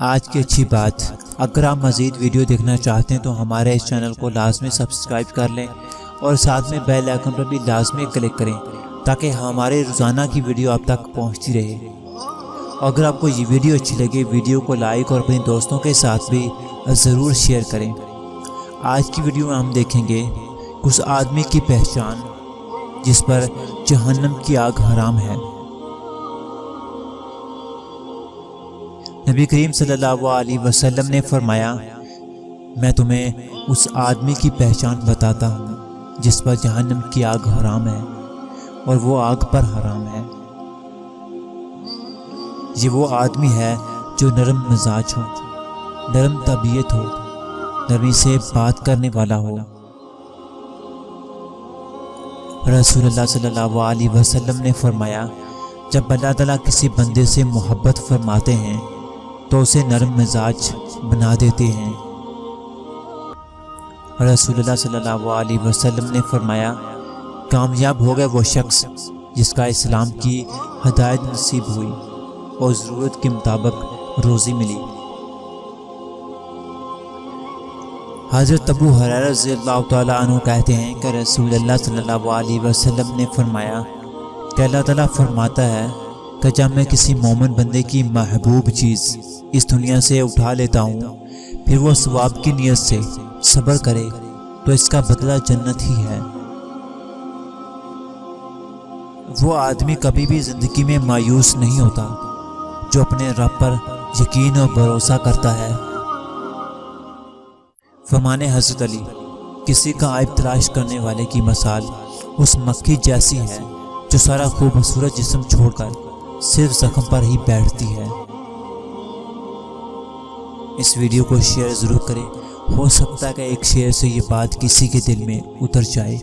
آج کی اچھی بات، اگر آپ مزید ویڈیو دیکھنا چاہتے ہیں تو ہمارے اس چینل کو لازمی سبسکرائب کر لیں اور ساتھ میں بیل آئیکن پر بھی لازمی کلک کریں تاکہ ہمارے روزانہ کی ویڈیو آپ تک پہنچتی رہے۔ اگر آپ کو یہ ویڈیو اچھی لگے، ویڈیو کو لائک اور اپنے دوستوں کے ساتھ بھی ضرور شیئر کریں۔ آج کی ویڈیو میں ہم دیکھیں گے اس آدمی کی پہچان جس پر جہنم کی آگ حرام ہے۔ نبی کریم صلی اللہ علیہ وسلم نے فرمایا، میں تمہیں اس آدمی کی پہچان بتاتا ہوں جس پر جہنم کی آگ حرام ہے اور وہ آگ پر حرام ہے۔ یہ وہ آدمی ہے جو نرم مزاج ہو، نرم طبیعت ہو، نرمی سے بات کرنے والا ہو۔ رسول اللہ صلی اللہ علیہ وسلم نے فرمایا، جب اللہ تعالیٰ کسی بندے سے محبت فرماتے ہیں تو اسے نرم مزاج بنا دیتے ہیں۔ رسول اللہ صلی اللہ علیہ وسلم نے فرمایا، کامیاب ہو گیا وہ شخص جس کا اسلام کی ہدایت نصیب ہوئی اور ضرورت کے مطابق روزی ملی۔ حضرت ابو ہریرہ رضی اللہ تعالیٰ عنہ کہتے ہیں کہ رسول اللہ صلی اللہ علیہ وسلم نے فرمایا کہ اللہ تعالیٰ فرماتا ہے کہ جب میں کسی مومن بندے کی محبوب چیز اس دنیا سے اٹھا لیتا ہوں، پھر وہ ثواب کی نیت سے صبر کرے تو اس کا بدلہ جنت ہی ہے۔ وہ آدمی کبھی بھی زندگی میں مایوس نہیں ہوتا جو اپنے رب پر یقین اور بھروسہ کرتا ہے۔ فرمان حضرت علی، کسی کا عیب تلاش کرنے والے کی مثال اس مکھی جیسی ہے جو سارا خوبصورت جسم چھوڑ کر صرف زخم پر ہی بیٹھتی ہے۔ اس ویڈیو کو شیئر ضرور کریں، ہو سکتا ہے کہ ایک شیئر سے یہ بات کسی کے دل میں اتر جائے۔